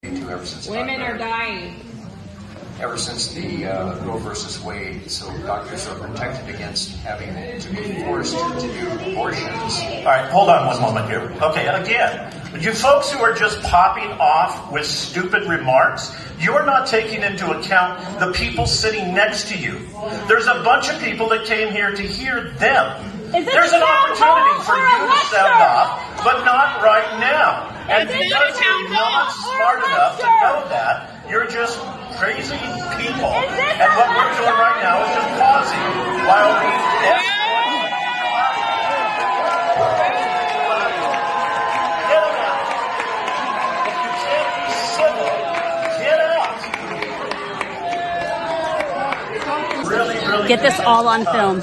Ever since women are dying. Ever since the Roe versus Wade, so doctors are protected against having to be forced to do abortions. All right, hold on one moment here. Okay, and again, you folks who are just popping off with stupid remarks, you're not taking into account the people sitting next to you. There's a bunch of people that came here to hear them. There's an opportunity for you to sound off, but not right now. And because you're not smart enough to know that, you're just crazy people. And what we're doing right now is just pausing while we escort. Get them out. If you can't be civil, get out. Really, really. Get this all on film.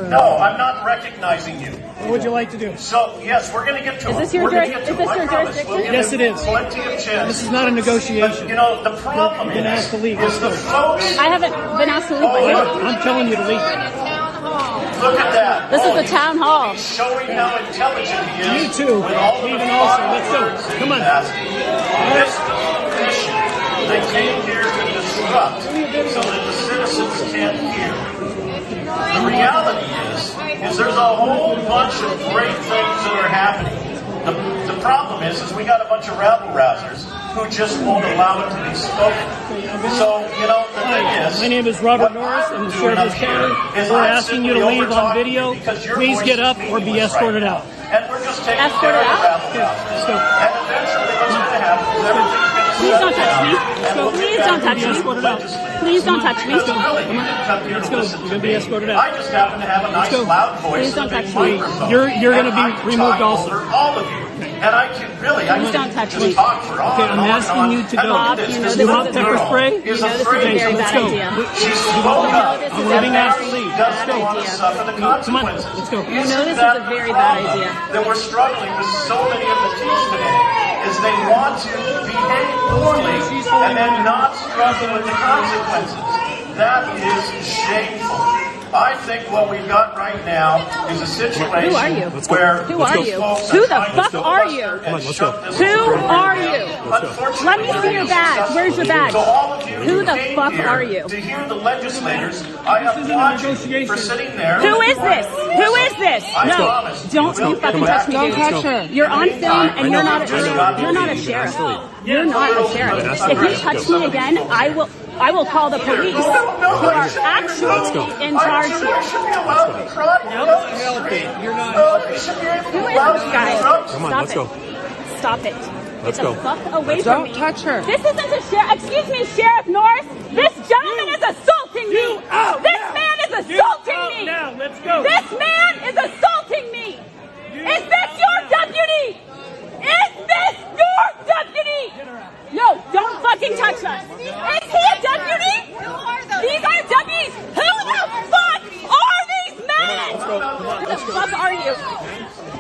No, I'm not recognizing you. What would you like to do? So, yes, we're going to get to it. Is this your jurisdiction? Yes, it is. Plenty of chance. This is not a negotiation. But, you know, the problem You've been asked to leave. is the folks... I haven't been asked to leave, but here. I'm telling you to leave. Look at that. This is the town hall. He's showing how intelligent he is. You too. With all Leaving the also. Let's go. Come on. This mission, they came here to disrupt so that the citizens can't hear. The reality is there's a whole bunch of great things that are happening. The problem is we got a bunch of rabble-rousers who just won't allow it to be spoken. So, you know, the thing is... My name is Robert Norris. I'm the Sheriff of this county. We're asking you to leave on video. Please get up or be escorted out. And we're just taking care of the rabble-rousers. Let's go. And eventually what's going to happen is everything's going to Please don't touch me. Please don't touch me. Please don't touch me. Let's go. Let's go. You're going to be escorted out. I just happen to have a nice loud voice. Please don't touch me. You're going to be removed also. All of you. And I can really, I Please can don't touch just me. talk for all. Okay, I'm asking you to go. Bob, you know this You is want pepper spray? You know this is a very bad idea. She spoke up. This is I'm a leaving very after leave. bad Doesn't want to idea. suffer the Come on, consequences. let's go. You know this is a very bad idea. That we're struggling with so many of the teens today is they want to behave poorly and then not struggle with the consequences. That is shameful. I think what we've got right now is a situation Who are you? where Who are you? folks Who the trying to fuck are you? Come on, let's go. Who are you? Let me see your badge. Where's your badge? So all of you Who the came fuck here are you? To hear the legislators, I applaud you for sitting there. Who is this? Who is this? No, don't you fucking touch me, dude. touch her. You're on film and you're not a sheriff. You're not a sheriff. If you touch me again, I will call the police who are actually in charge here. Who is this guy? Come on, let's go. Stop it. Let's Get the go. fuck away from me. Don't touch her. This isn't a sheriff. Excuse me, Sheriff Norris. This gentleman is assaulting me. This man is assaulting me. Now, let's go. This man is assaulting me. Is this your deputy? Is this your deputy? No, don't fucking touch us. Is he a deputy? These are deputies. Who the fuck are these men? Who the fuck are you?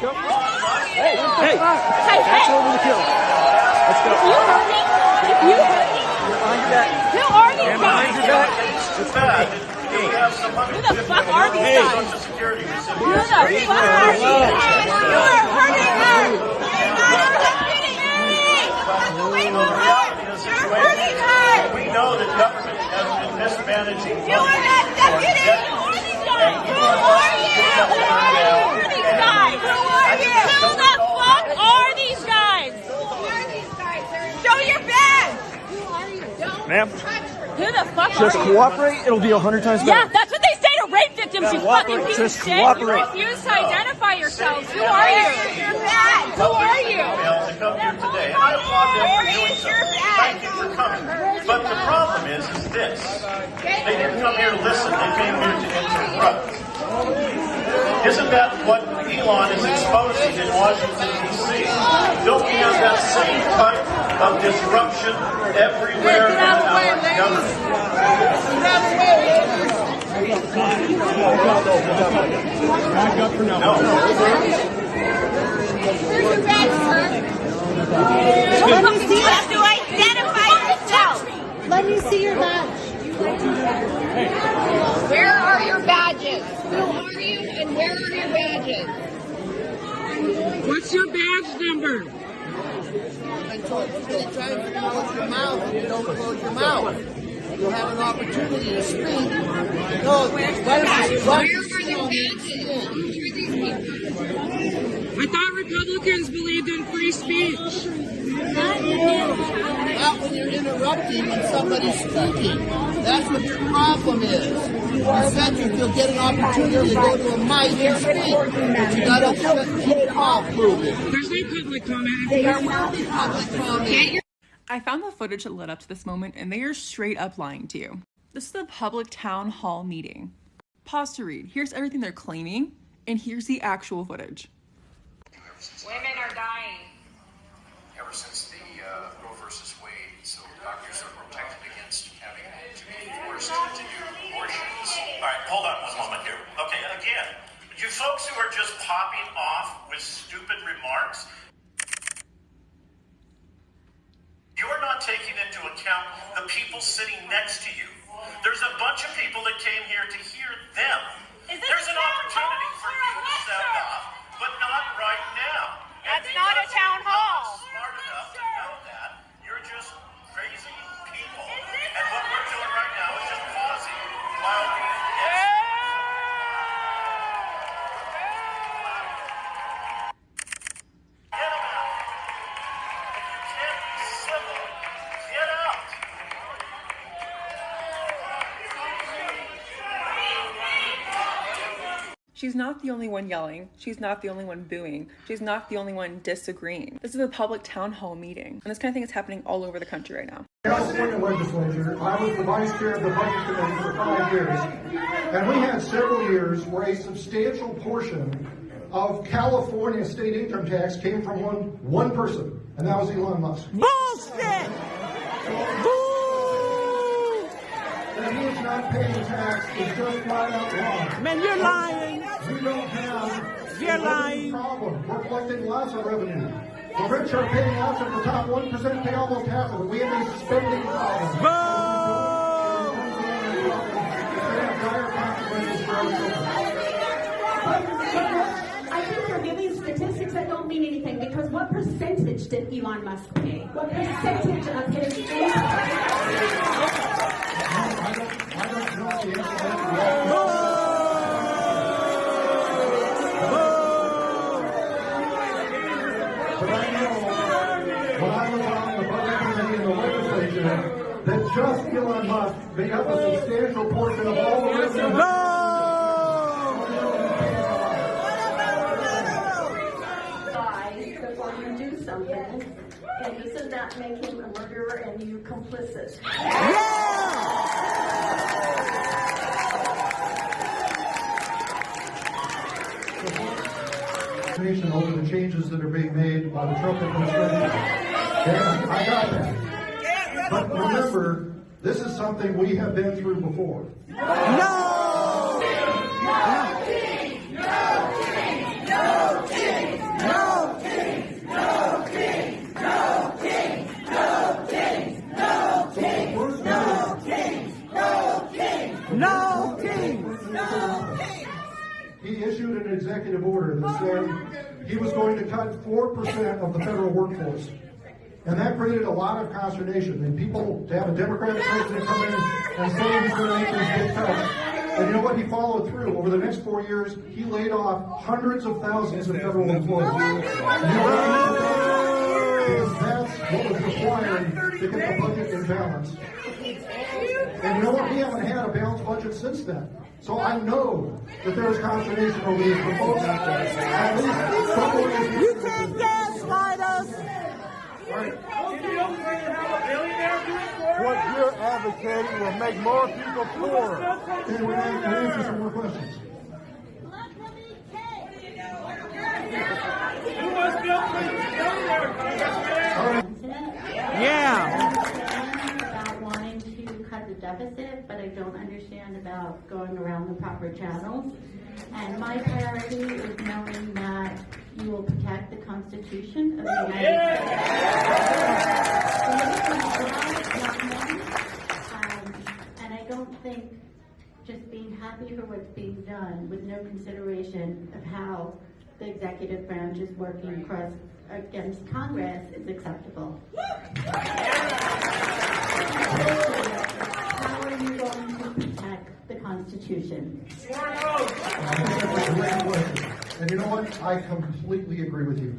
Hey, Hey, that's hey. over the kill. Let's go. You heard me? You heard me? Who are these guys? It's bad. We have some Who the fuck are these guys? Social Security. Who the fuck are these guys? You are hurting her. We know that government has been mismanaging. You are not deputy! Who are these guys? Who are you? Who are these guys? Who are you? Who the fuck are these guys? Who are these guys? Show your badge! Who are you? Ma'am, Who the fuck just are you? cooperate. It'll be 100 times Yeah, better. that's what they say to rape victims, you fucking piece of Just shit. cooperate. You refuse to identify yourselves. Who are you? Your badge. Who are you? To come here today, and I applaud them for doing so. Thank you for coming. But the problem is this. They didn't come here to listen. They came here to interrupt. Isn't that what Elon is exposing in Washington, D.C.? Don't we have that same type of disruption everywhere in our government? Back up for now. No. You have to identify yourself. Let me see your badge. Where are your badges? Who are you and where are your badges? What's your badge number? told you many times to close your mouth, and you don't close your mouth. You'll have an opportunity to speak. No, I thought Republicans believed in free speech. Not when you're interrupting when somebody's speaking. That's what your problem is. I bet you'll get an opportunity to go to a mic and speak. But you gotta keep your mouth moving. There's no public comment. There will be public comment. I found the footage that led up to this moment, and they are straight up lying to you. This is the public town hall meeting. Pause to read. Here's everything they're claiming, and here's the actual footage. Women are dying. Ever since the Roe versus Wade, so doctors are protected against having to be forced to do abortions. All right, hold on one moment here. Okay, again, you folks who are just popping off with stupid remarks, you are not taking into account the people sitting next to you. There's a bunch of people that came here to hear them. There's an opportunity for you to sound off, but not right now. That's not a town hall. You're smart enough to know that. You're just crazy people. And what we're doing right now is just pausing while we get them out. If you can't be civil, get out. She's not the only one yelling. She's not the only one booing. She's not the only one disagreeing. This is a public town hall meeting, and this kind of thing is happening all over the country right now. California legislature, I was the vice chair of the budget committee for 5 years, and we had several years where a substantial portion of California state income tax came from one person, and that was Elon Musk. Bullshit! That he is not paying tax is just flat out wrong. Man, you're lying. We don't have You're a lying. problem. We're collecting lots of revenue. The rich are paying lots of the top 1% pay almost half of it. We have a spending problem. Boo! I think you're giving statistics that don't mean anything, because what percentage did Elon Musk pay? What percentage of his income? I don't know the answer to that. But I know when I was on the budget committee in the legislature that just Elon Musk made up a substantial portion of all the revenue. Before you do something, and doesn't that make him a murderer and you complicit? Over the changes that are being made by the Trump administration. And I got that. But remember, this is something we have been through before. He issued an executive order that said he was going to cut 4% of the federal workforce. And that created a lot of consternation. And people, to have a Democratic president come in and say he's going to make these big cuts. And you know what? He followed through. Over the next 4 years, he laid off hundreds of thousands of federal employees. Because that's what was required to get the budget in balance. And you know what? We haven't had a balanced budget since then. So I know that there is consternation over these proposals. At least someone is. You can't gaslight us. Right. What you're advocating will make more people poor. And we're going to answer some more questions. Yeah. About wanting to cut the deficit, but I don't understand about going around the proper channels. And my priority is knowing that you will protect the Constitution of the United States. And I don't think just being happy for what's being done with no consideration of how the executive branch is working against Congress is acceptable. How are you going to protect the Constitution? And you know what? I completely agree with you.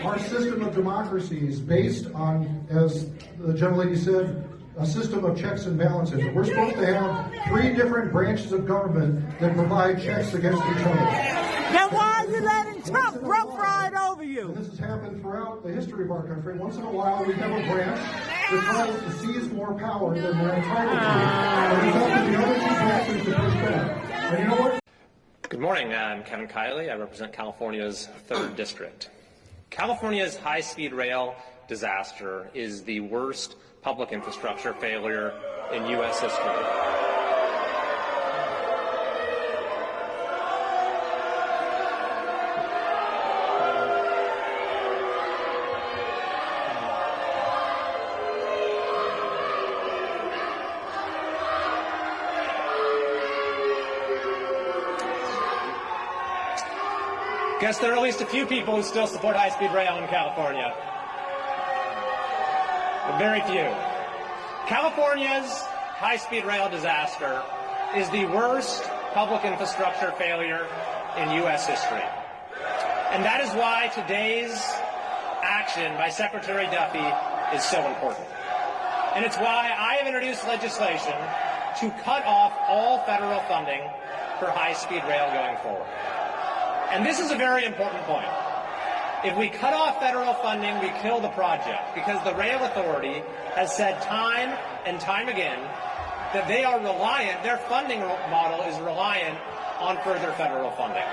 Our system of democracy is based on, as the gentlelady said, a system of checks and balances. We're supposed to have 3 different branches of government that provide checks against each other. Then why are you letting Trump rough ride over you? And this has happened throughout the history of our country. Once in a while, we have a branch that tries to seize more power than they're entitled to. And it's up to the other 2 branches to push back. And you know what? Good morning. I'm Kevin Kiley. I represent California's 3rd District. California's high-speed rail disaster is the worst public infrastructure failure in U.S. history. Guess there are at least a few people who still support high-speed rail in California. But very few. California's high-speed rail disaster is the worst public infrastructure failure in U.S. history. And that is why today's action by Secretary Duffy is so important. And it's why I have introduced legislation to cut off all federal funding for high-speed rail going forward. And this is a very important point. If we cut off federal funding, we kill the project, because the Rail Authority has said time and time again that they are reliant, their funding model is reliant on further federal funding.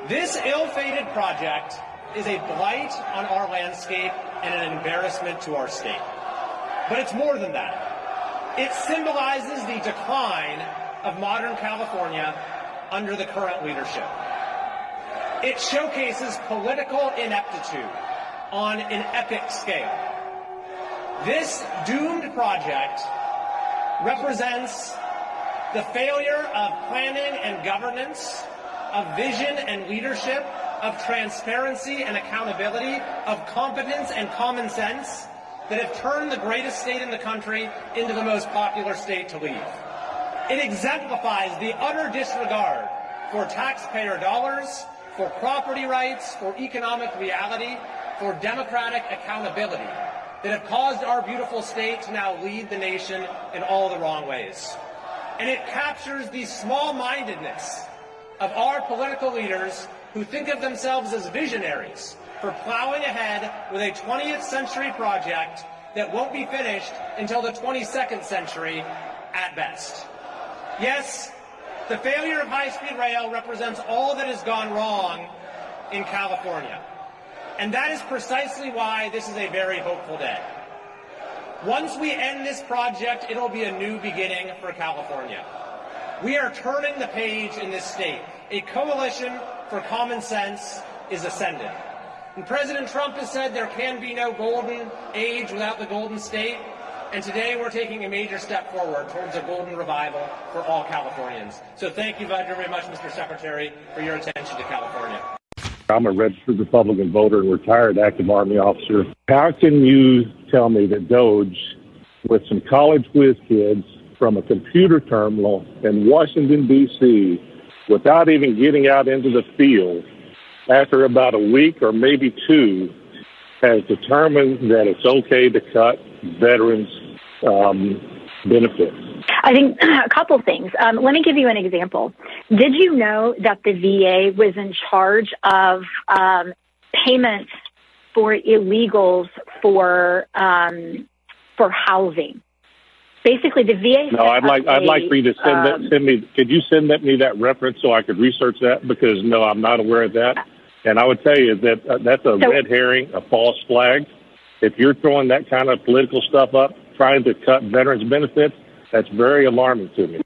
This ill-fated project is a blight on our landscape and an embarrassment to our state. But it's more than that. It symbolizes the decline of modern California under the current leadership. It showcases political ineptitude on an epic scale. This doomed project represents the failure of planning and governance, of vision and leadership, of transparency and accountability, of competence and common sense that have turned the greatest state in the country into the most popular state to leave. It exemplifies the utter disregard for taxpayer dollars, for property rights, for economic reality, for democratic accountability that have caused our beautiful state to now lead the nation in all the wrong ways. And it captures the small-mindedness of our political leaders who think of themselves as visionaries for plowing ahead with a 20th century project that won't be finished until the 22nd century at best. Yes, the failure of high-speed rail represents all that has gone wrong in California. And that is precisely why this is a very hopeful day. Once we end this project, it'll be a new beginning for California. We are turning the page in this state. A coalition for common sense is ascending. And President Trump has said there can be no golden age without the Golden State. And today we're taking a major step forward towards a golden revival for all Californians. So thank you very much, Mr. Secretary, for your attention to California. I'm a registered Republican voter and retired active Army officer. How can you tell me that Doge, with some college whiz kids from a computer terminal in Washington, D.C., without even getting out into the field, after about a week or maybe 2, has determined that it's okay to cut veterans' benefits? I think a couple things. Let me give you an example. Did you know that the VA was in charge of payments for illegals for housing? Basically, the VA. No, I'd like for you to send me. Could you send me that reference so I could research that? Because no, I'm not aware of that. And I would tell you that that's a red herring, a false flag. If you're throwing that kind of political stuff up, trying to cut veterans' benefits, that's very alarming to me.